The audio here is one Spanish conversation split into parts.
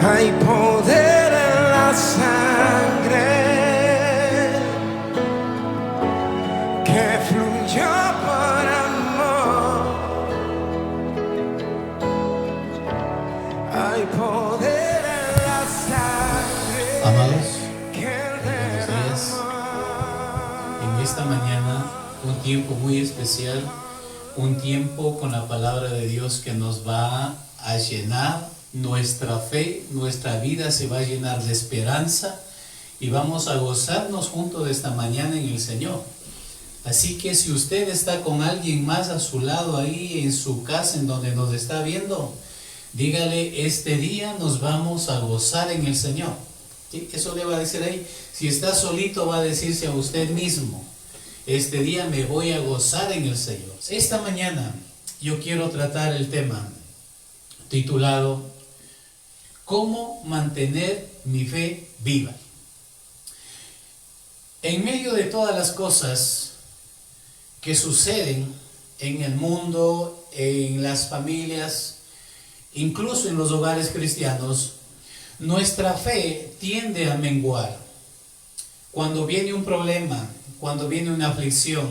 Hay poder en la sangre que fluyó por amor. Hay poder en la sangre. Amados, que buenos días. derramó. En esta mañana, un tiempo muy especial, un tiempo con la palabra de Dios que nos va a llenar nuestra fe, nuestra vida se va a llenar de esperanza y vamos a gozarnos juntos de esta mañana en el Señor. Así que si usted está con alguien más a su lado ahí en su casa, en donde nos está viendo, dígale, este día nos vamos a gozar en el Señor. ¿Sí? Eso le va a decir ahí. Si está solito, va a decirse a usted mismo, este día me voy a gozar en el Señor. Esta mañana yo quiero tratar el tema titulado ¿Cómo mantener mi fe viva? En medio de todas las cosas que suceden en el mundo, en las familias, incluso en los hogares cristianos, nuestra fe tiende a menguar. Cuando viene un problema, cuando viene una aflicción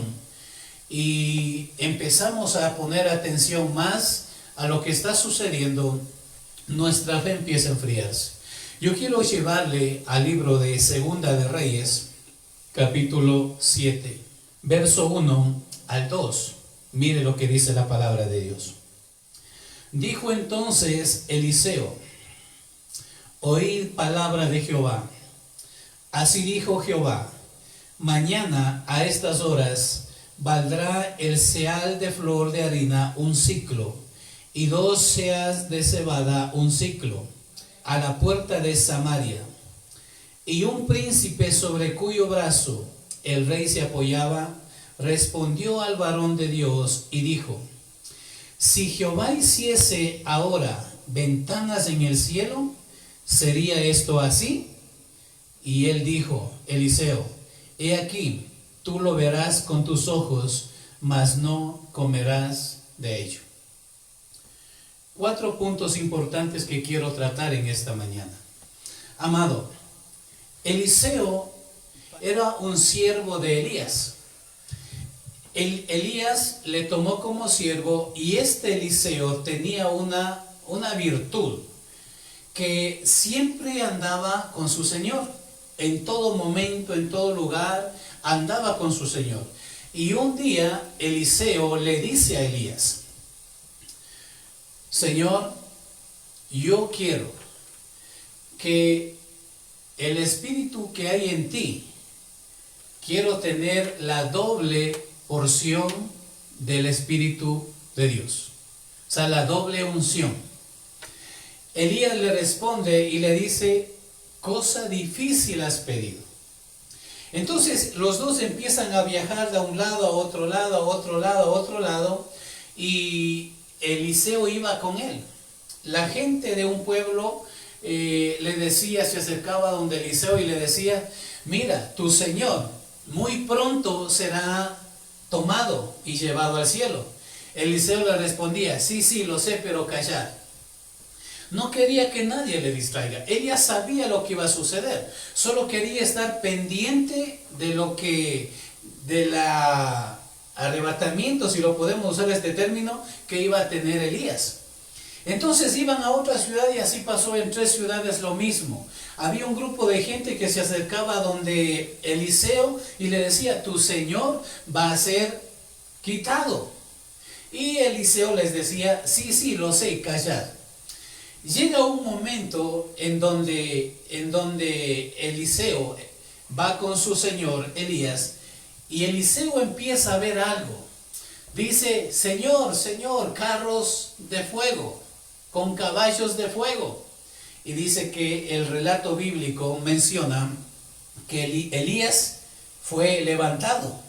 y empezamos a poner atención más a lo que está sucediendo, nuestra fe empieza a enfriarse. Yo quiero llevarle al libro de Segunda de Reyes, capítulo 7, verso 1 al 2. Mire lo que dice la palabra de Dios. Dijo entonces Eliseo: oíd palabra de Jehová. Así dijo Jehová: mañana a estas horas valdrá el seal de flor de harina un siclo, y 2 seas de cebada un siclo, a la puerta de Samaria. Y un príncipe sobre cuyo brazo el rey se apoyaba, respondió al varón de Dios y dijo: si Jehová hiciese ahora ventanas en el cielo, ¿sería esto así? Y él dijo, Eliseo: he aquí, tú lo verás con tus ojos, mas no comerás de ello. 4 puntos importantes que quiero tratar en esta mañana. Amado, Eliseo era un siervo de Elías. Elías le tomó como siervo y este Eliseo tenía una virtud, que siempre andaba con su Señor. En todo momento, en todo lugar, andaba con su Señor. Y un día Eliseo le dice a Elías: Señor, yo quiero que el espíritu que hay en ti, quiero tener la doble porción del Espíritu de Dios. O sea, la doble unción. Elías le responde y le dice: cosa difícil has pedido. Entonces los dos empiezan a viajar de un lado a otro lado, a otro lado, a otro lado, y Eliseo iba con él. La gente de un pueblo le decía, se acercaba a donde Eliseo y le decía: mira, tu Señor muy pronto será tomado y llevado al cielo. Eliseo le respondía: sí, lo sé, pero callar. No quería que nadie le distraiga. Él ya sabía lo que iba a suceder. Solo quería estar pendiente del arrebatamiento, si lo podemos usar este término, que iba a tener Elías. Entonces iban a otra ciudad y así pasó en 3 ciudades lo mismo. Había un grupo de gente que se acercaba a donde Eliseo y le decía: tu Señor va a ser quitado. Y Eliseo les decía: sí, lo sé, callad. Llega un momento en donde Eliseo va con su señor Elías y Eliseo empieza a ver algo. Dice: Señor, carros de fuego, con caballos de fuego. Y dice que el relato bíblico menciona que Elías fue levantado.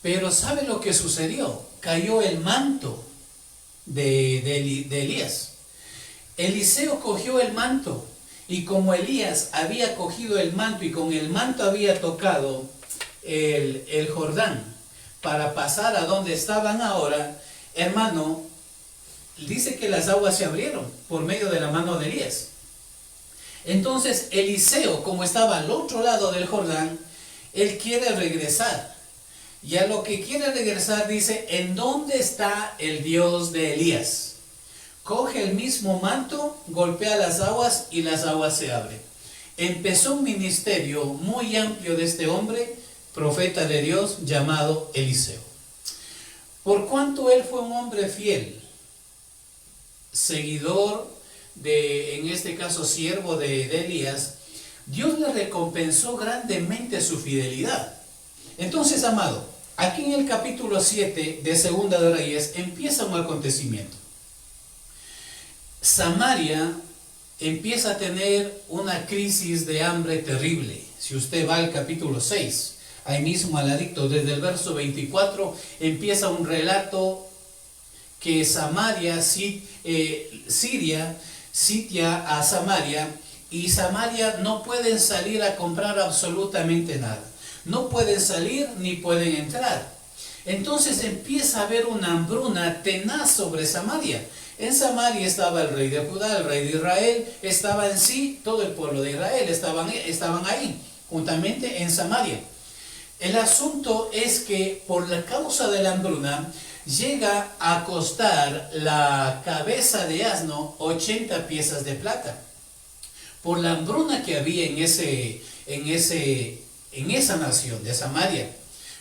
Pero ¿sabe lo que sucedió? Cayó el manto de Elías. Eliseo cogió el manto, y como Elías había cogido el manto y con el manto había tocado el Jordán para pasar a donde estaban ahora, hermano, dice que las aguas se abrieron por medio de la mano de Elías. Entonces Eliseo, como estaba al otro lado del Jordán, él quiere regresar. Y a lo que quiere regresar dice, ¿en dónde está el Dios de Elías? Coge el mismo manto, golpea las aguas y las aguas se abren. Empezó un ministerio muy amplio de este hombre, profeta de Dios, llamado Eliseo. Por cuanto él fue un hombre fiel, seguidor en este caso siervo de Elías, Dios le recompensó grandemente su fidelidad. Entonces, amado, aquí en el capítulo 7 de Segunda de Reyes empieza un acontecimiento. Samaria empieza a tener una crisis de hambre terrible. Si usted va al capítulo 6, ahí mismo al ladito, desde el verso 24, empieza un relato que Siria sitia a Samaria, y Samaria no pueden salir a comprar absolutamente nada. No pueden salir ni pueden entrar. Entonces empieza a haber una hambruna tenaz sobre Samaria. En Samaria estaba el rey de Judá, el rey de Israel, estaba en sí todo el pueblo de Israel, estaban ahí, juntamente en Samaria. El asunto es que por la causa de la hambruna, llega a costar la cabeza de asno 80 piezas de plata. Por la hambruna que había en esa nación de Samaria.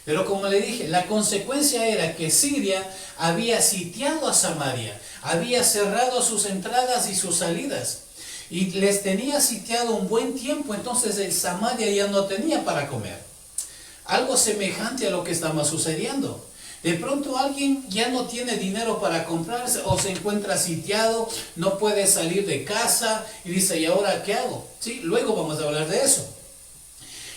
Pero como le dije, la consecuencia era que Siria había sitiado a Samaria, había cerrado sus entradas y sus salidas, y les tenía sitiado un buen tiempo. Entonces el Samaria ya no tenía para comer. Algo semejante a lo que estaba sucediendo. De pronto alguien ya no tiene dinero para comprarse, o se encuentra sitiado, no puede salir de casa y dice, ¿y ahora qué hago? Sí, luego vamos a hablar de eso.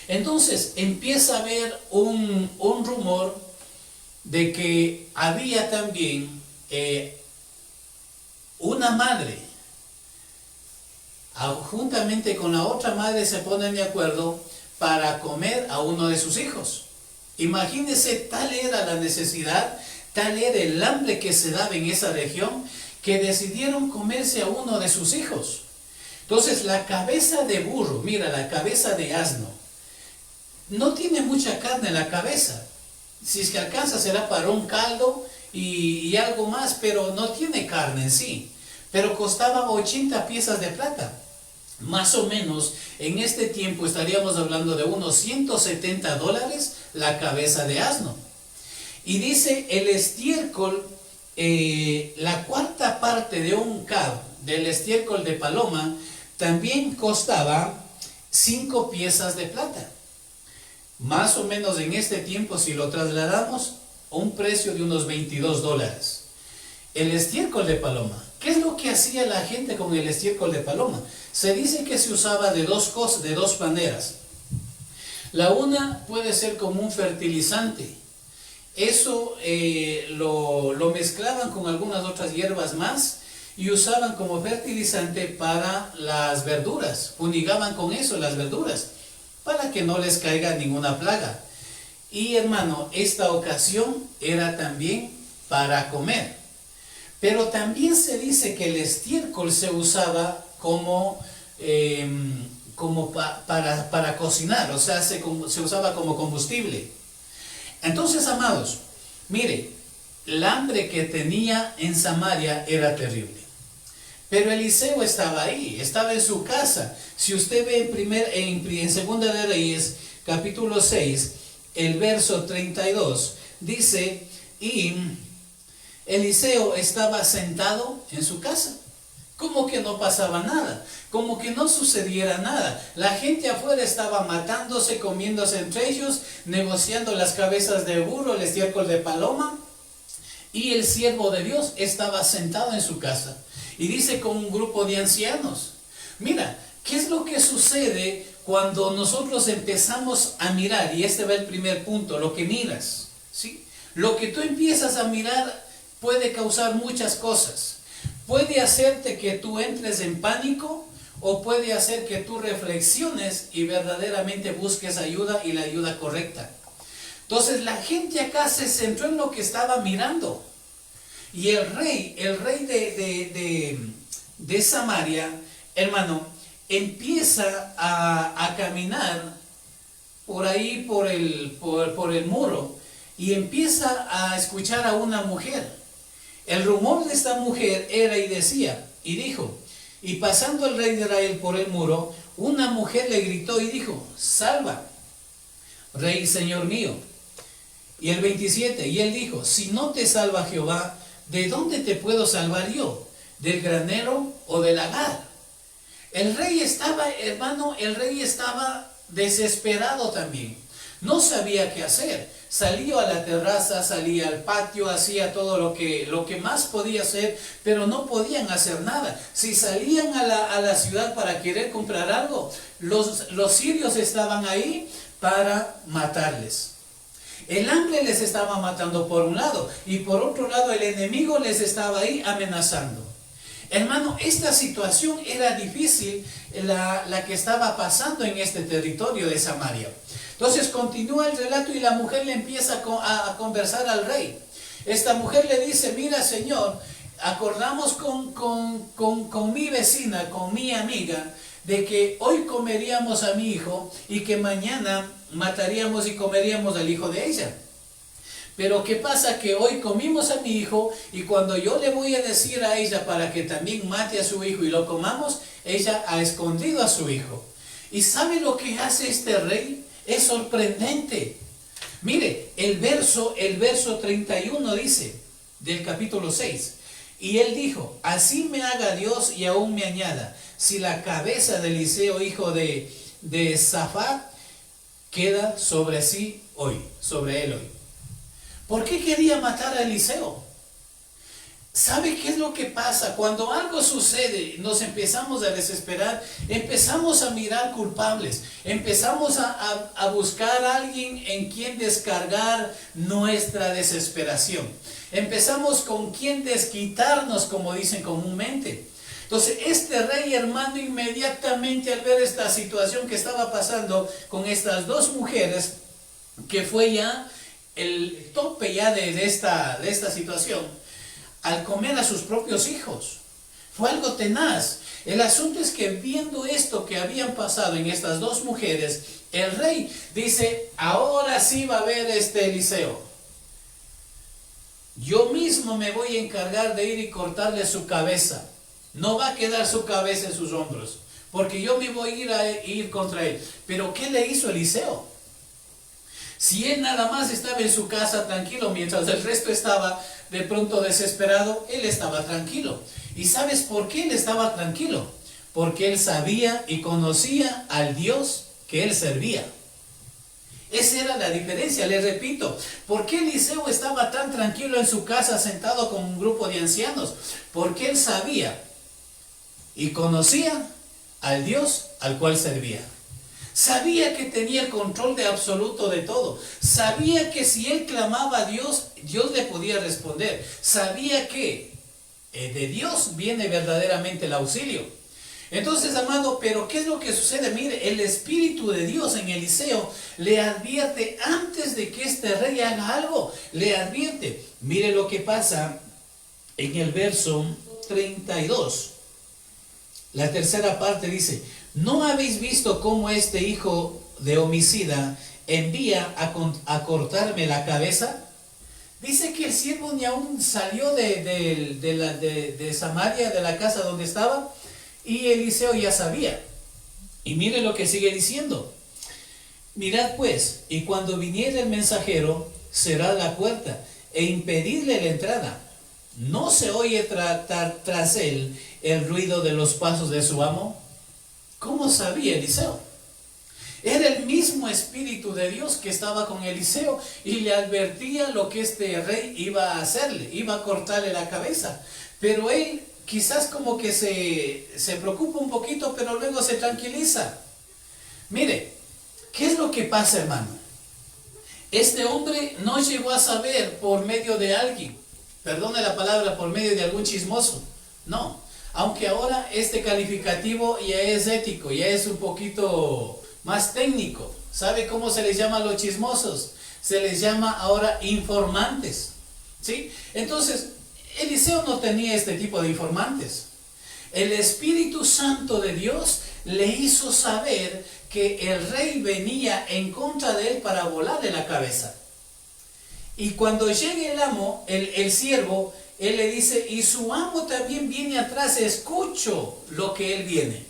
Entonces empieza a haber un rumor de que había también una madre, juntamente con la otra madre se ponen de acuerdo para comer a uno de sus hijos. Imagínense, tal era la necesidad, tal era el hambre que se daba en esa región, que decidieron comerse a uno de sus hijos. Entonces la cabeza de burro, mira, la cabeza de asno, no tiene mucha carne en la cabeza. Si es que alcanza será para un caldo y algo más, pero no tiene carne en sí. Pero costaba 80 piezas de plata. Más o menos en este tiempo estaríamos hablando de unos $170 la cabeza de asno. Y dice el estiércol, la cuarta parte de un cab del estiércol de paloma también costaba 5 piezas de plata. Más o menos en este tiempo, si lo trasladamos, a un precio de unos $22. El estiércol de paloma. ¿Qué es lo que hacía la gente con el estiércol de paloma? Se dice que se usaba de dos maneras. La una puede ser como un fertilizante. Eso lo mezclaban con algunas otras hierbas más y usaban como fertilizante para las verduras. Fumigaban con eso las verduras para que no les caiga ninguna plaga. Y hermano, esta ocasión era también para comer. Pero también se dice que el estiércol se usaba para cocinar, o sea, se usaba como combustible. Entonces, amados, mire, el hambre que tenía en Samaria era terrible. Pero Eliseo estaba ahí, estaba en su casa. Si usted ve en Segunda de Reyes, capítulo 6, el verso 32, dice, y Eliseo estaba sentado en su casa, como que no pasaba nada, como que no sucediera nada. La gente afuera estaba matándose, comiéndose entre ellos, negociando las cabezas de burro, el estiércol de paloma, y el siervo de Dios estaba sentado en su casa. Y dice con un grupo de ancianos. Mira, ¿qué es lo que sucede cuando nosotros empezamos a mirar? Y este va el primer punto, lo que miras, ¿sí? Lo que tú empiezas a mirar puede causar muchas cosas. Puede hacerte que tú entres en pánico, o puede hacer que tú reflexiones y verdaderamente busques ayuda, y la ayuda correcta. Entonces la gente acá se centró en lo que estaba mirando. Y el rey de Samaria, hermano, empieza a caminar por ahí, por el muro, y empieza a escuchar a una mujer. El rumor de esta mujer era y decía, y dijo, y pasando el rey de Israel por el muro, una mujer le gritó y dijo, salva, rey señor mío. Y el 27, y él dijo, si no te salva Jehová, ¿de dónde te puedo salvar yo? ¿Del granero o del lagar? El rey estaba, hermano, el rey estaba desesperado también. No sabía qué hacer. Salió a la terraza, salía al patio, hacía todo lo que más podía hacer, pero no podían hacer nada. Si salían a la ciudad para querer comprar algo, los sirios estaban ahí para matarles. El hambre les estaba matando por un lado, y por otro lado el enemigo les estaba ahí amenazando. Hermano, esta situación era difícil, la que estaba pasando en este territorio de Samaria. Entonces continúa el relato y la mujer le empieza a conversar al rey. Esta mujer le dice, mira señor, acordamos con mi vecina, con mi amiga, de que hoy comeríamos a mi hijo y que mañana mataríamos y comeríamos al hijo de ella. Pero ¿qué pasa? Que hoy comimos a mi hijo y cuando yo le voy a decir a ella para que también mate a su hijo y lo comamos, ella ha escondido a su hijo. ¿Y sabe lo que hace este rey? Es sorprendente. Mire, el verso 31 dice, del capítulo 6, y él dijo, así me haga Dios y aún me añada, si la cabeza de Eliseo, hijo de Safat, queda sobre él hoy. ¿Por qué quería matar a Eliseo? ¿Sabe qué es lo que pasa? Cuando algo sucede, nos empezamos a desesperar, empezamos a mirar culpables, empezamos a buscar a alguien en quien descargar nuestra desesperación. Empezamos con quien desquitarnos, como dicen comúnmente. Entonces, este rey, hermano, inmediatamente al ver esta situación que estaba pasando con estas dos mujeres, que fue ya el tope ya de esta situación, al comer a sus propios hijos. Fue algo tenaz. El asunto es que viendo esto que habían pasado en estas dos mujeres, el rey dice, ahora sí va a haber Eliseo. Yo mismo me voy a encargar de ir y cortarle su cabeza. No va a quedar su cabeza en sus hombros, porque yo me voy a ir contra él. Pero ¿qué le hizo Eliseo? Si él nada más estaba en su casa tranquilo, mientras el resto estaba de pronto desesperado, él estaba tranquilo. ¿Y sabes por qué él estaba tranquilo? Porque él sabía y conocía al Dios que él servía. Esa era la diferencia, les repito. ¿Por qué Eliseo estaba tan tranquilo en su casa sentado con un grupo de ancianos? Porque él sabía y conocía al Dios al cual servía. Sabía que tenía el control de absoluto de todo. Sabía que si él clamaba a Dios, Dios le podía responder. Sabía que de Dios viene verdaderamente el auxilio. Entonces, amado, pero ¿qué es lo que sucede? Mire, el Espíritu de Dios en Eliseo le advierte antes de que este rey haga algo. Le advierte. Mire lo que pasa en el verso 32. La tercera parte dice, ¿no habéis visto cómo este hijo de homicida envía a cortarme la cabeza? Dice que el siervo ni aún salió de Samaria, de la casa donde estaba, y Eliseo ya sabía. Y mire lo que sigue diciendo. Mirad pues, y cuando viniere el mensajero, cerrad la puerta e impedidle la entrada. ¿No se oye tras él el ruido de los pasos de su amo? ¿Cómo sabía Eliseo? Era el mismo Espíritu de Dios que estaba con Eliseo y le advertía lo que este rey iba a hacerle, iba a cortarle la cabeza. Pero él quizás como que se preocupa un poquito, pero luego se tranquiliza. Mire, ¿qué es lo que pasa, hermano? Este hombre no llegó a saber por medio de alguien, perdone la palabra, por medio de algún chismoso. No, aunque ahora este calificativo ya es ético, ya es un poquito más técnico. ¿Sabe cómo se les llama a los chismosos? Se les llama ahora informantes, ¿sí? Entonces, Eliseo no tenía este tipo de informantes. El Espíritu Santo de Dios le hizo saber que el rey venía en contra de él para volarle la cabeza. Y cuando llegue el amo, el siervo, él le dice, y su amo también viene atrás, escucho lo que él viene.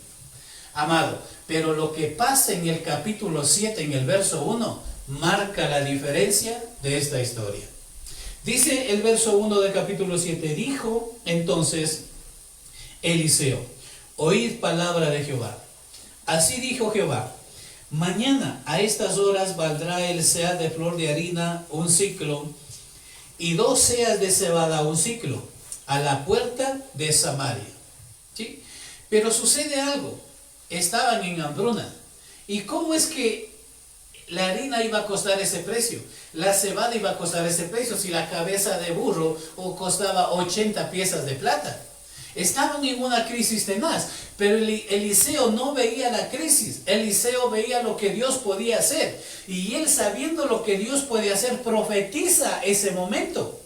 Amado, pero lo que pasa en el capítulo 7, en el verso 1, marca la diferencia de esta historia. Dice el verso 1 del capítulo 7, dijo entonces Eliseo, oíd palabra de Jehová. Así dijo Jehová, mañana a estas horas valdrá el seah de flor de harina un siclo, y 2 seas de cebada un siclo, a la puerta de Samaria. ¿Sí? Pero sucede algo, estaban en hambruna. ¿Y cómo es que la harina iba a costar ese precio? La cebada iba a costar ese precio si la cabeza de burro costaba 80 piezas de plata. Estaban en una crisis tenaz, pero Eliseo no veía la crisis. Eliseo veía lo que Dios podía hacer, y él, sabiendo lo que Dios puede hacer, profetiza ese momento.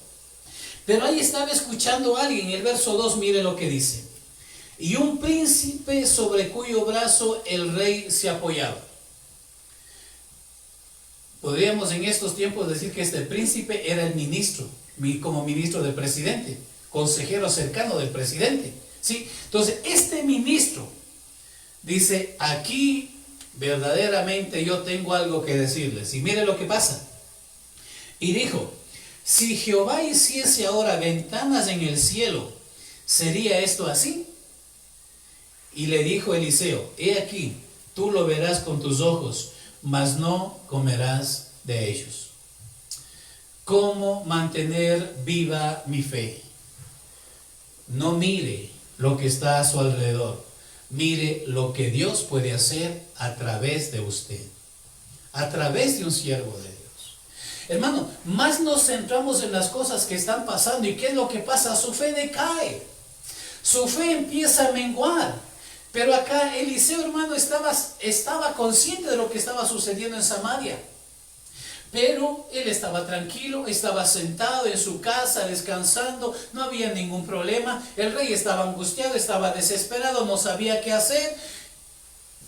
Pero ahí estaba escuchando a alguien. El verso 2, mire lo que dice: y un príncipe sobre cuyo brazo el rey se apoyaba. Podríamos en estos tiempos decir que este príncipe era el ministro, como ministro del presidente, consejero cercano del presidente, ¿sí? Entonces, este ministro dice, aquí verdaderamente yo tengo algo que decirles. Y mire lo que pasa. Y dijo, si Jehová hiciese ahora ventanas en el cielo, ¿sería esto así? Y le dijo Eliseo, he aquí, tú lo verás con tus ojos, mas no comerás de ellos. ¿Cómo mantener viva mi fe? No mire lo que está a su alrededor, mire lo que Dios puede hacer a través de usted, a través de un siervo de Dios. Hermano, más nos centramos en las cosas que están pasando. ¿Y qué es lo que pasa? Su fe decae, su fe empieza a menguar. Pero acá Eliseo, hermano, estaba consciente de lo que estaba sucediendo en Samaria. Pero él estaba tranquilo, estaba sentado en su casa descansando, no había ningún problema. El rey estaba angustiado, estaba desesperado, no sabía qué hacer,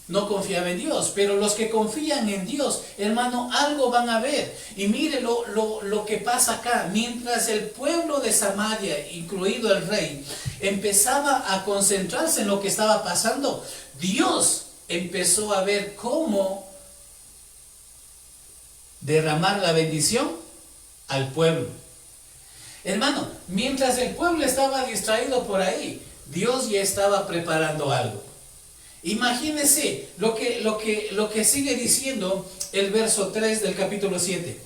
no confiaba en Dios. Pero los que confían en Dios, hermano, algo van a ver. Y mire lo que pasa acá. Mientras el pueblo de Samaria, incluido el rey, empezaba a concentrarse en lo que estaba pasando, Dios empezó a ver cómo derramar la bendición al pueblo. Hermano, mientras el pueblo estaba distraído por ahí, Dios ya estaba preparando algo. Imagínense lo que sigue diciendo el verso 3 del capítulo 7.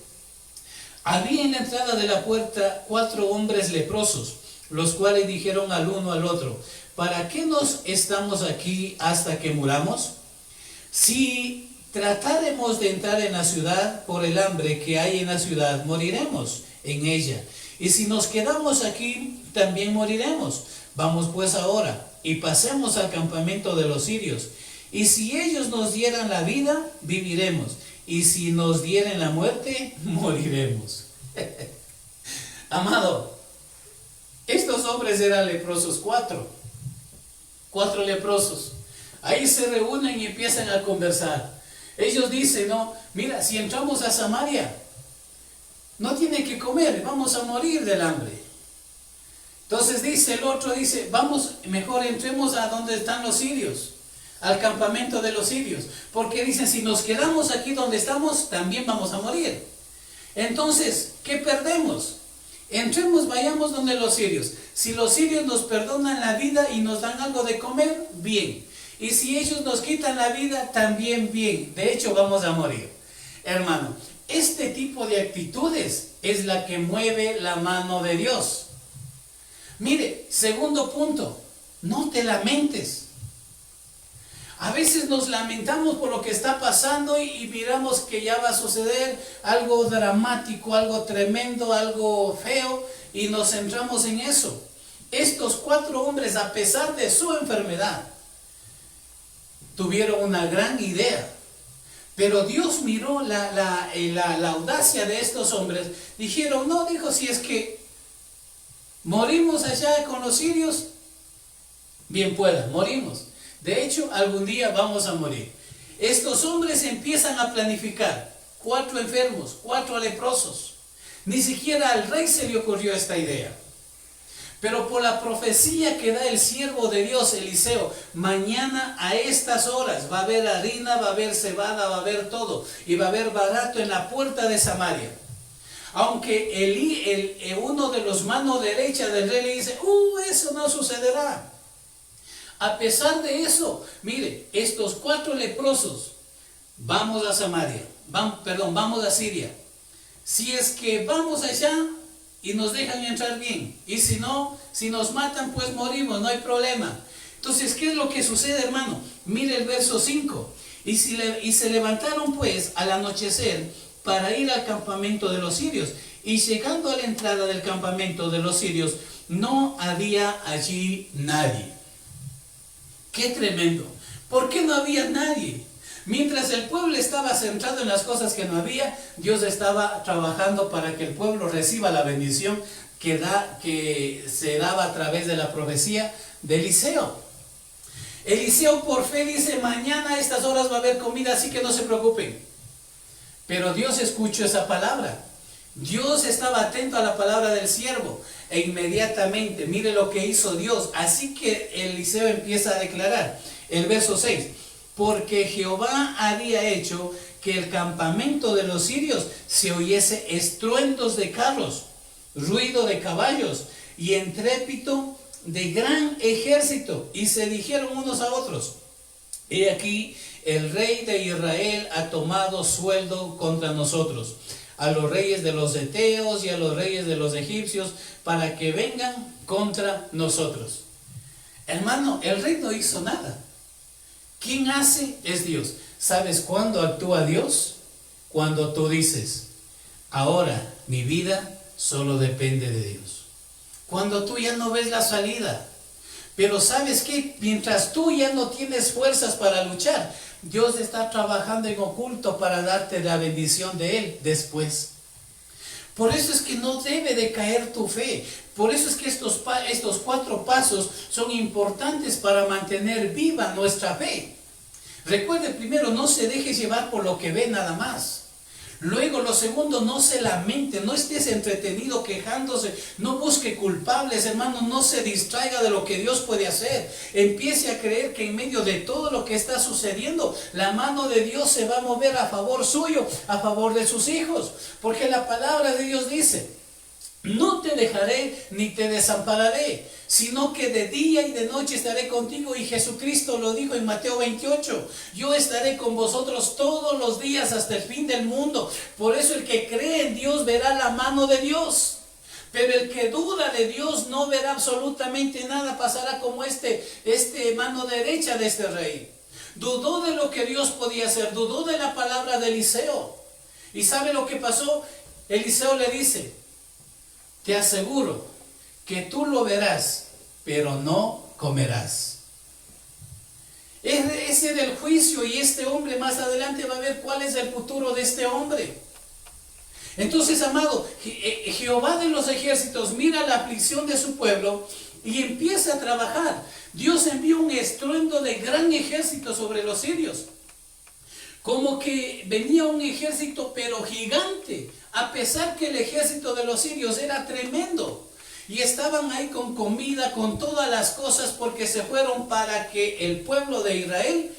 Había en la entrada de la puerta 4 hombres leprosos, los cuales dijeron al uno al otro, ¿para qué nos estamos aquí hasta que muramos? Si tratáremos de entrar en la ciudad, por el hambre que hay en la ciudad, moriremos en ella. Y si nos quedamos aquí, también moriremos. Vamos pues ahora y pasemos al campamento de los sirios. Y si ellos nos dieran la vida, viviremos. Y si nos dieren la muerte, moriremos. Amado, estos hombres eran leprosos, 4 leprosos. Ahí se reúnen y empiezan a conversar. Ellos dicen, no, mira, si entramos a Samaria, no tiene que comer, vamos a morir del hambre. Entonces dice el otro, dice, vamos, mejor entremos a donde están los sirios, al campamento de los sirios. Porque dicen, si nos quedamos aquí donde estamos, también vamos a morir. Entonces, ¿qué perdemos? Entremos, vayamos donde los sirios. Si los sirios nos perdonan la vida y nos dan algo de comer, bien. Y si ellos nos quitan la vida, también bien. De hecho, vamos a morir. Hermano, este tipo de actitudes es la que mueve la mano de Dios. Mire, segundo punto, no te lamentes. A veces nos lamentamos por lo que está pasando y miramos que ya va a suceder algo dramático, algo tremendo, algo feo, y nos centramos en eso. Estos 4 hombres, a pesar de su enfermedad, tuvieron una gran idea. Pero Dios miró la audacia de estos hombres. Dijeron, no, dijo, si es que morimos allá con los sirios, bien pueda, morimos. De hecho, algún día vamos a morir. Estos hombres empiezan a planificar. 4 enfermos, 4 leprosos. Ni siquiera al rey se le ocurrió esta idea. Pero por la profecía que da el siervo de Dios, Eliseo, mañana a estas horas va a haber harina, va a haber cebada, va a haber todo. Y va a haber barato en la puerta de Samaria. Aunque uno de los manos derecha del rey le dice, eso no sucederá. A pesar de eso, mire, estos 4 leprosos, vamos a Samaria, vamos a Siria. Si es que vamos allá y nos dejan entrar bien, y si no, si nos matan, pues morimos, no hay problema. Entonces, ¿qué es lo que sucede, hermano? Mire el verso 5. Y se levantaron pues al anochecer para ir al campamento de los sirios. Y llegando a la entrada del campamento de los sirios, no había allí nadie. ¡Qué tremendo! ¿Por qué no había nadie? Mientras el pueblo estaba centrado en las cosas que no había, Dios estaba trabajando para que el pueblo reciba la bendición que se daba a través de la profecía de Eliseo. Eliseo por fe dice, mañana a estas horas va a haber comida, así que no se preocupen. Pero Dios escuchó esa palabra. Dios estaba atento a la palabra del siervo e inmediatamente, mire lo que hizo Dios. Así que Eliseo empieza a declarar, el verso 6, porque Jehová había hecho que el campamento de los sirios se oyese estruendos de carros, ruido de caballos y estrépito de gran ejército, y se dijeron unos a otros, he aquí el rey de Israel ha tomado sueldo contra nosotros, a los reyes de los heteos y a los reyes de los egipcios, para que vengan contra nosotros. Hermano, el rey no hizo nada. ¿Quién hace? Es Dios. ¿Sabes cuándo actúa Dios? Cuando tú dices, ahora mi vida solo depende de Dios. Cuando tú ya no ves la salida. Pero ¿sabes qué? Mientras tú ya no tienes fuerzas para luchar, Dios está trabajando en oculto para darte la bendición de Él después. Por eso es que no debe de caer tu fe. Por eso es que estos 4 pasos son importantes para mantener viva nuestra fe. Recuerde primero, no se deje llevar por lo que ve nada más. Luego, lo segundo, no se lamente, no estés entretenido quejándose, no busque culpables, hermano, no se distraiga de lo que Dios puede hacer. Empiece a creer que en medio de todo lo que está sucediendo, la mano de Dios se va a mover a favor suyo, a favor de sus hijos. Porque la palabra de Dios dice, no te dejaré ni te desampararé, sino que de día y de noche estaré contigo. Y Jesucristo lo dijo en Mateo 28, yo estaré con vosotros todos los días hasta el fin del mundo. Por eso el que cree en Dios verá la mano de Dios. Pero el que duda de Dios no verá absolutamente nada, pasará como este mano derecha de este rey. Dudó de lo que Dios podía hacer, dudó de la palabra de Eliseo. ¿Y sabe lo que pasó? Eliseo le dice, te aseguro que tú lo verás, pero no comerás. Ese del juicio, y este hombre más adelante va a ver cuál es el futuro de este hombre. Entonces, amado, Jehová de los ejércitos mira la aflicción de su pueblo y empieza a trabajar. Dios envía un estruendo de gran ejército sobre los sirios. Como que venía un ejército pero gigante, a pesar que el ejército de los sirios era tremendo. Y estaban ahí con comida, con todas las cosas, porque se fueron para que el pueblo de Israel,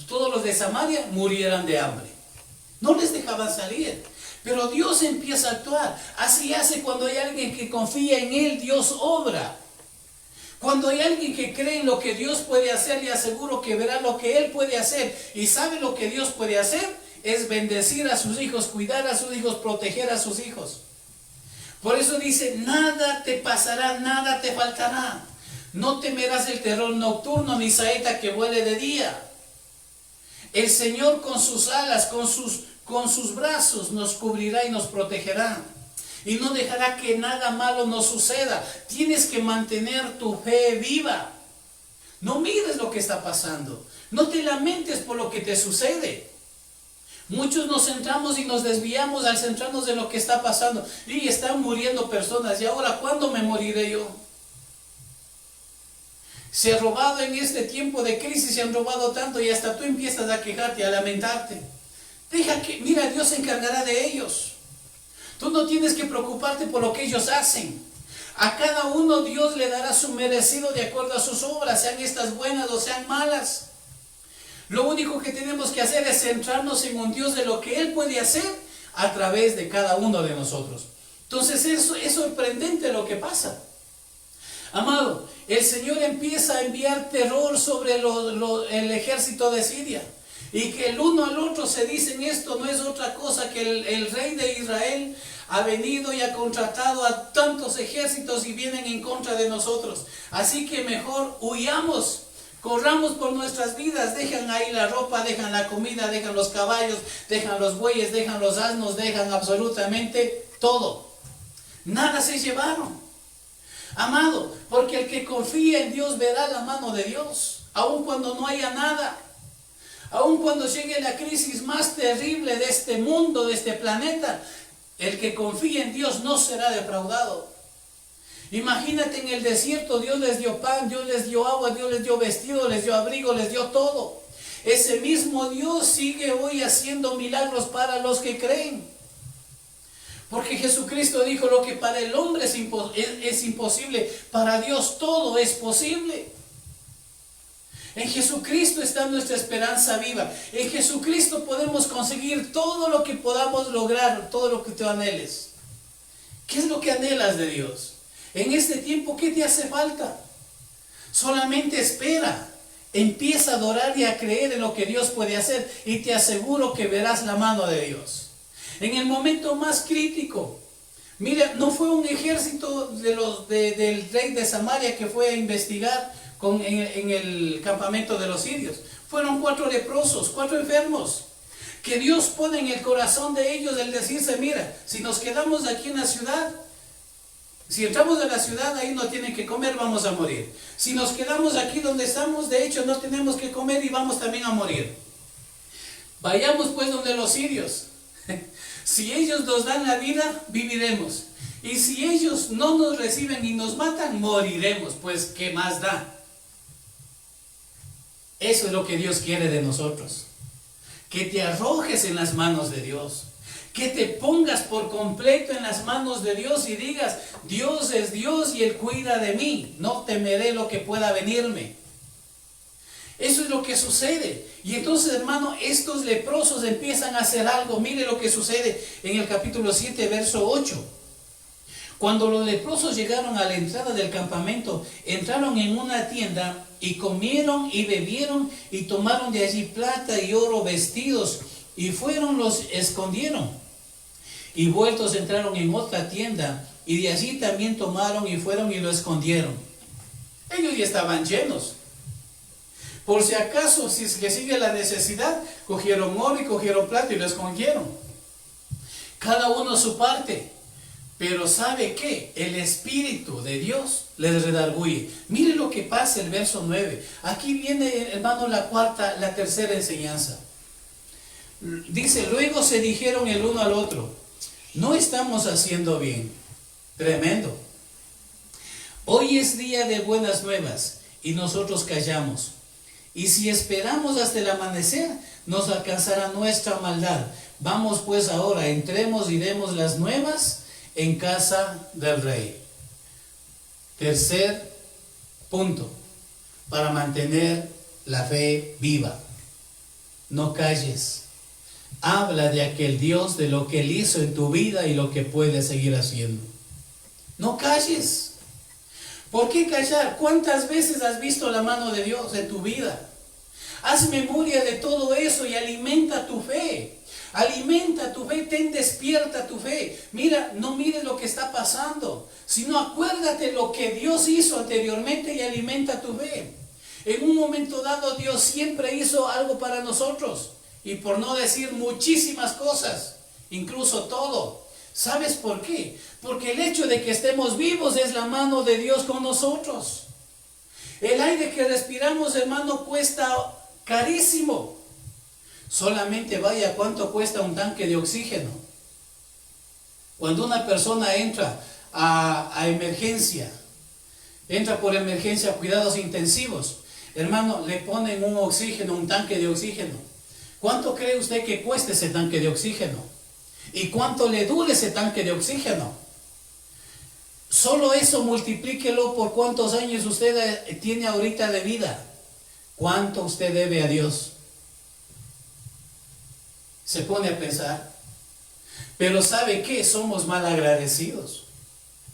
todos los de Samaria, murieran de hambre. No les dejaban salir. Pero Dios empieza a actuar. Así hace cuando hay alguien que confía en Él, Dios obra. Cuando hay alguien que cree en lo que Dios puede hacer, le aseguro que verá lo que Él puede hacer. Y sabe lo que Dios puede hacer, es bendecir a sus hijos, cuidar a sus hijos, proteger a sus hijos. Por eso dice, nada te pasará, nada te faltará. No temerás el terror nocturno, ni saeta que vuele de día. El Señor con sus alas, con sus brazos nos cubrirá y nos protegerá. Y no dejará que nada malo nos suceda. Tienes que mantener tu fe viva. No mires lo que está pasando. No te lamentes por lo que te sucede. Muchos nos centramos y nos desviamos al centrarnos de lo que está pasando. Y están muriendo personas. ¿Y ahora cuándo me moriré yo? Se ha robado en este tiempo de crisis, se han robado tanto y hasta tú empiezas a quejarte, a lamentarte. Deja que, mira, Dios se encargará de ellos. Tú no tienes que preocuparte por lo que ellos hacen. A cada uno Dios le dará su merecido de acuerdo a sus obras, sean estas buenas o sean malas. Lo único que tenemos que hacer es centrarnos en un Dios de lo que Él puede hacer a través de cada uno de nosotros. Entonces eso es sorprendente lo que pasa. Amado, el Señor empieza a enviar terror sobre el ejército de Siria. Y que el uno al otro se dicen esto no es otra cosa que el rey de Israel ha venido y ha contratado a tantos ejércitos y vienen en contra de nosotros. Así que mejor huyamos, corramos por nuestras vidas, dejan ahí la ropa, dejan la comida, dejan los caballos, dejan los bueyes, dejan los asnos, dejan absolutamente todo. Nada se llevaron. Amado, porque el que confía en Dios verá la mano de Dios, aun cuando no haya nada. Aun cuando llegue la crisis más terrible de este mundo, de este planeta, el que confía en Dios no será defraudado. Imagínate en el desierto, Dios les dio pan, Dios les dio agua, Dios les dio vestido, les dio abrigo, les dio todo. Ese mismo Dios sigue hoy haciendo milagros para los que creen. Porque Jesucristo dijo: lo que para el hombre es imposible, para Dios todo es posible. En Jesucristo está nuestra esperanza viva. En Jesucristo podemos conseguir todo lo que podamos lograr, todo lo que tú anheles. ¿Qué es lo que anhelas de Dios? En este tiempo, ¿qué te hace falta? Solamente espera. Empieza a adorar y a creer en lo que Dios puede hacer y te aseguro que verás la mano de Dios. En el momento más crítico, mira, no fue un ejército del rey de Samaria que fue a investigar en el campamento de los sirios. Fueron 4 leprosos, 4 enfermos, que Dios pone en el corazón de ellos el decirse: mira, si nos quedamos aquí en la ciudad, si entramos a la ciudad, ahí no tienen que comer, vamos a morir. Si nos quedamos aquí donde estamos, de hecho no tenemos que comer y vamos también a morir. Vayamos pues donde los sirios. Si ellos nos dan la vida, viviremos. Y si ellos no nos reciben y nos matan, moriremos. Pues ¿qué más da? Eso es lo que Dios quiere de nosotros. Que te arrojes en las manos de Dios. Que te pongas por completo en las manos de Dios y digas: Dios es Dios y Él cuida de mí. No temeré lo que pueda venirme. Eso es lo que sucede. Y entonces, hermano, estos leprosos empiezan a hacer algo. Mire lo que sucede en el capítulo 7, verso 8. Cuando los leprosos llegaron a la entrada del campamento, entraron en una tienda y comieron y bebieron y tomaron de allí plata y oro, vestidos, y fueron, los escondieron. Y vueltos entraron en otra tienda y de allí también tomaron y fueron y lo escondieron. Ellos ya estaban llenos. Por si acaso, si es que sigue la necesidad, cogieron oro y cogieron plata y lo escondieron. Cada uno su parte. Pero ¿sabe qué? El Espíritu de Dios les redarguye. Mire lo que pasa el verso 9. Aquí viene, hermano, la tercera enseñanza. Dice: luego se dijeron el uno al otro: no estamos haciendo bien. Tremendo. Hoy es día de buenas nuevas y nosotros callamos. Y si esperamos hasta el amanecer, nos alcanzará nuestra maldad. Vamos pues ahora, entremos y demos las nuevas en casa del rey. Tercer punto para mantener la fe viva: no calles. Habla de aquel Dios, de lo que Él hizo en tu vida y lo que puede seguir haciendo. No calles. ¿Por qué callar? ¿Cuántas veces has visto la mano de Dios en tu vida? Haz memoria de todo eso y alimenta tu fe. Alimenta tu fe, despierta tu fe. Mira, no mires lo que está pasando, sino acuérdate lo que Dios hizo anteriormente y alimenta tu fe. En un momento dado Dios siempre hizo algo para nosotros, y por no decir muchísimas cosas, incluso todo. ¿Sabes por qué? Porque el hecho de que estemos vivos es la mano de Dios con nosotros. El aire que respiramos, hermano, cuesta carísimo. Solamente vaya cuánto cuesta un tanque de oxígeno. Cuando una persona entra a emergencia, entra por emergencia a cuidados intensivos. Hermano, le ponen un oxígeno, un tanque de oxígeno. ¿Cuánto cree usted que cueste ese tanque de oxígeno? ¿Y cuánto le dure ese tanque de oxígeno? Solo eso multiplíquelo por cuántos años usted tiene ahorita de vida. ¿Cuánto usted debe a Dios? Se pone a pensar. Pero ¿sabe qué? Somos mal agradecidos.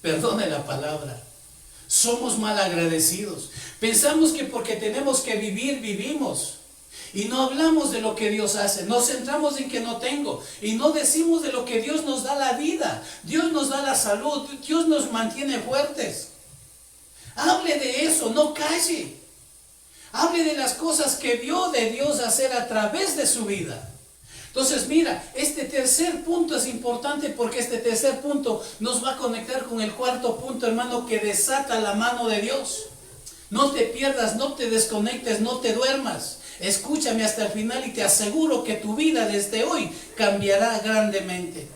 Perdone la palabra. Somos mal agradecidos. Pensamos que porque tenemos que vivir, vivimos. Y no hablamos de lo que Dios hace. Nos centramos en que no tengo. Y no decimos de lo que Dios nos da la vida. Dios nos da la salud. Dios nos mantiene fuertes. Hable de eso, no calle. Hable de las cosas que vio de Dios hacer a través de su vida. Entonces mira, este tercer punto es importante porque este tercer punto nos va a conectar con el cuarto punto, hermano, que desata la mano de Dios. No te pierdas, no te desconectes, no te duermas. Escúchame hasta el final y te aseguro que tu vida desde hoy cambiará grandemente.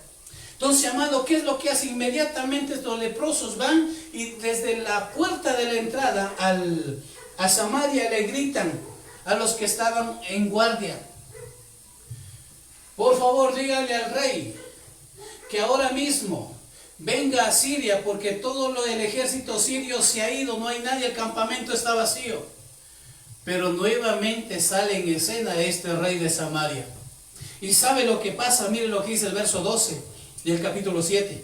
Entonces, amado, ¿qué es lo que hace? Inmediatamente estos leprosos van y desde la puerta de la entrada a Samaria le gritan a los que estaban en guardia: por favor, dígale al rey que ahora mismo venga a Siria, porque todo el ejército sirio se ha ido, no hay nadie, el campamento está vacío. Pero nuevamente sale en escena este rey de Samaria. ¿Y sabe lo que pasa? Mire lo que dice el verso 12 del capítulo 7.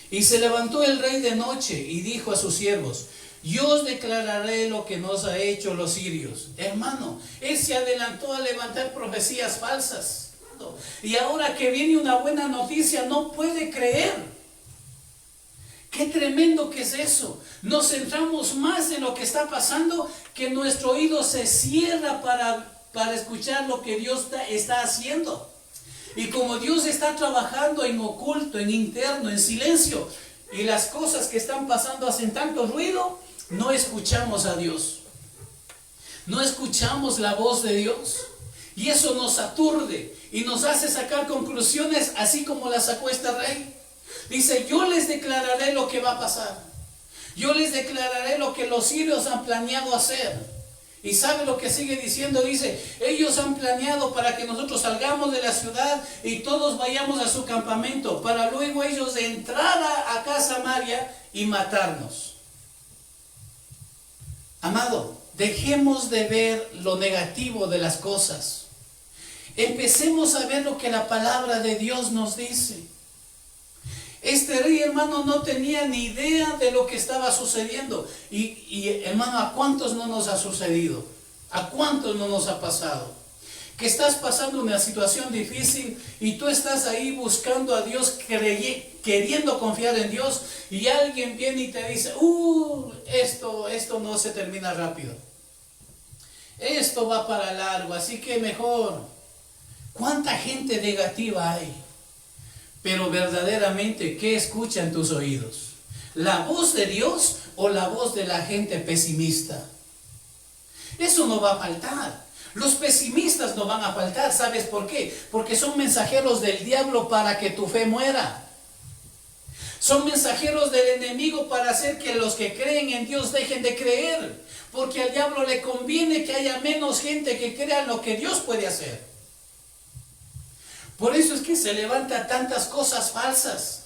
Y se levantó el rey de noche y dijo a sus siervos: yo os declararé lo que nos ha hecho los sirios. Hermano, él se adelantó a levantar profecías falsas. Y ahora que viene una buena noticia, no puede creer. Qué tremendo que es eso. Nos centramos más en lo que está pasando que nuestro oído se cierra para escuchar lo que Dios está haciendo. Y como Dios está trabajando en oculto, en interno, en silencio, y las cosas que están pasando hacen tanto ruido, no escuchamos a Dios. No escuchamos la voz de Dios. Y eso nos aturde y nos hace sacar conclusiones así como las sacó este rey. Dice: yo les declararé lo que va a pasar. Yo les declararé lo que los sirios han planeado hacer. Y sabe lo que sigue diciendo. Dice: ellos han planeado para que nosotros salgamos de la ciudad y todos vayamos a su campamento, para luego ellos entrar acá a Samaria y matarnos. Amado, dejemos de ver lo negativo de las cosas. Empecemos a ver lo que la palabra de Dios nos dice. Este rey, hermano, no tenía ni idea de lo que estaba sucediendo. Y hermano, ¿a cuántos no nos ha sucedido? ¿A cuántos no nos ha pasado? Que estás pasando una situación difícil y tú estás ahí buscando a Dios, queriendo confiar en Dios, y alguien viene y te dice: esto no se termina rápido. Esto va para largo, así que mejor. ¿Cuánta gente negativa hay? Pero verdaderamente, ¿qué escuchan tus oídos? ¿La voz de Dios o la voz de la gente pesimista? Eso no va a faltar. Los pesimistas no van a faltar. ¿Sabes por qué? Porque son mensajeros del diablo para que tu fe muera. Son mensajeros del enemigo para hacer que los que creen en Dios dejen de creer. Porque al diablo le conviene que haya menos gente que crea en lo que Dios puede hacer. Por eso es que se levanta tantas cosas falsas.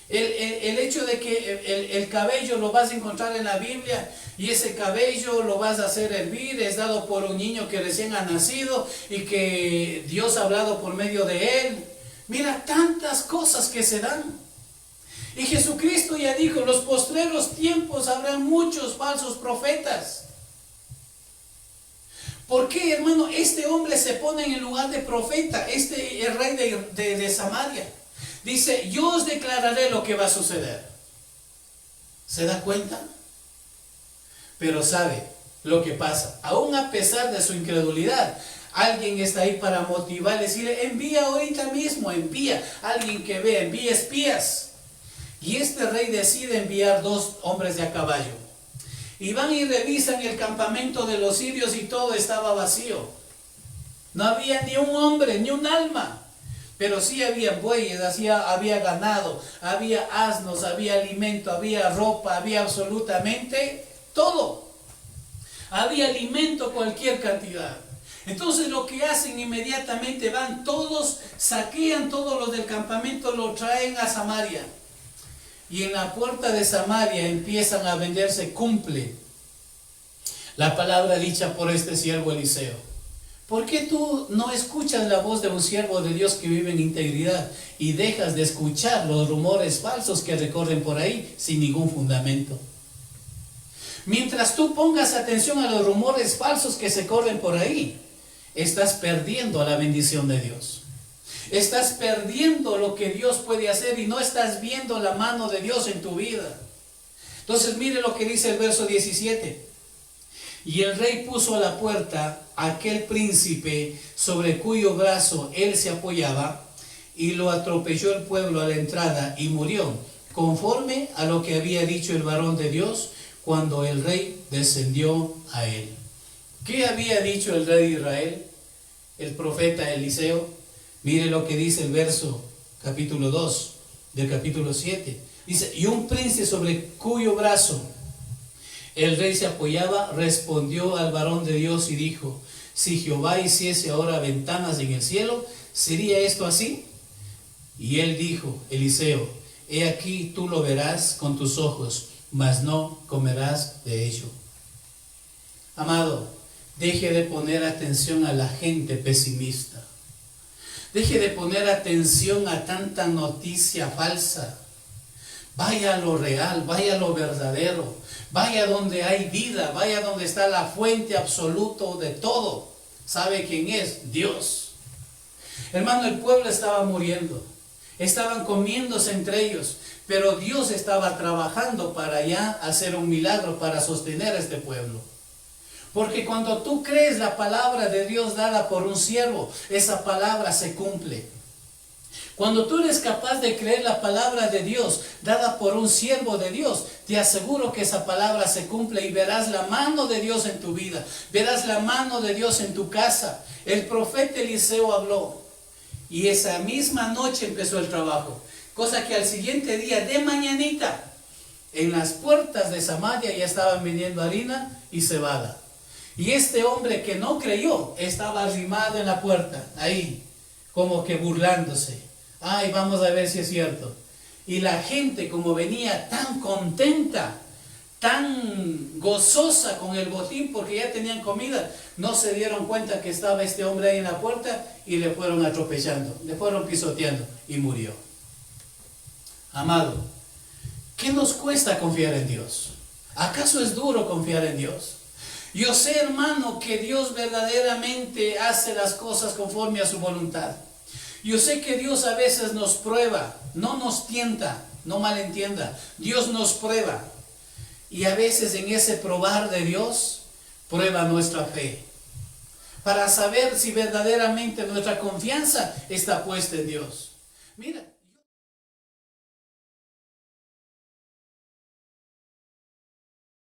El hecho de que el cabello lo vas a encontrar en la Biblia, y ese cabello lo vas a hacer hervir, es dado por un niño que recién ha nacido y que Dios ha hablado por medio de él. Mira, tantas cosas que se dan. Y Jesucristo ya dijo: en los postreros tiempos habrá muchos falsos profetas. ¿Por qué, hermano? Este hombre se pone en el lugar de profeta, el rey de Samaria. Dice: yo os declararé lo que va a suceder. ¿Se da cuenta? Pero sabe lo que pasa. Aún a pesar de su incredulidad, alguien está ahí para motivar, decirle: envía ahorita mismo, envía. Alguien que vea, envía espías. Y este rey decide enviar 2 hombres de a caballo. Y van y revisan el campamento de los sirios y todo estaba vacío. No había ni un hombre, ni un alma. Pero sí había bueyes, había ganado, había asnos, había alimento, había ropa, había absolutamente todo. Había alimento, cualquier cantidad. Entonces lo que hacen inmediatamente van todos, saquean todos los del campamento, lo traen a Samaria. Y en la puerta de Samaria empiezan a venderse, cumple la palabra dicha por este siervo Eliseo. ¿Por qué tú no escuchas la voz de un siervo de Dios que vive en integridad y dejas de escuchar los rumores falsos que recorren por ahí sin ningún fundamento? Mientras tú pongas atención a los rumores falsos que se corren por ahí, estás perdiendo la bendición de Dios. Estás perdiendo lo que Dios puede hacer y no estás viendo la mano de Dios en tu vida. Entonces mire lo que dice el verso 17. Y el rey puso a la puerta a aquel príncipe sobre cuyo brazo él se apoyaba, y lo atropelló el pueblo a la entrada y murió, conforme a lo que había dicho el varón de Dios cuando el rey descendió a él. ¿Qué había dicho el rey de Israel? El profeta Eliseo. Mire lo que dice el verso capítulo 2 del capítulo 7. Dice, y un príncipe sobre cuyo brazo el rey se apoyaba, respondió al varón de Dios y dijo, si Jehová hiciese ahora ventanas en el cielo, ¿sería esto así? Y él dijo, Eliseo, he aquí tú lo verás con tus ojos, mas no comerás de ello. Amado, deje de poner atención a la gente pesimista. Deje de poner atención a tanta noticia falsa. Vaya a lo real, vaya a lo verdadero. Vaya donde hay vida, vaya donde está la fuente absoluta de todo. ¿Sabe quién es? Dios. Hermano, el pueblo estaba muriendo. Estaban comiéndose entre ellos. Pero Dios estaba trabajando para ya hacer un milagro para sostener a este pueblo. Porque cuando tú crees la palabra de Dios dada por un siervo, esa palabra se cumple. Cuando tú eres capaz de creer la palabra de Dios dada por un siervo de Dios, te aseguro que esa palabra se cumple y verás la mano de Dios en tu vida. Verás la mano de Dios en tu casa. El profeta Eliseo habló y esa misma noche empezó el trabajo. Cosa que al siguiente día de mañanita, en las puertas de Samaria ya estaban vendiendo harina y cebada. Y este hombre que no creyó estaba arrimado en la puerta, ahí, como que burlándose. Ay, vamos a ver si es cierto. Y la gente, como venía tan contenta, tan gozosa con el botín porque ya tenían comida, no se dieron cuenta que estaba este hombre ahí en la puerta y le fueron atropellando, le fueron pisoteando y murió. Amado, ¿qué nos cuesta confiar en Dios? ¿Acaso es duro confiar en Dios? Yo sé, hermano, que Dios verdaderamente hace las cosas conforme a su voluntad. Yo sé que Dios a veces nos prueba, no nos tienta, no malentienda. Dios nos prueba. Y a veces en ese probar de Dios, prueba nuestra fe. Para saber si verdaderamente nuestra confianza está puesta en Dios. Mira.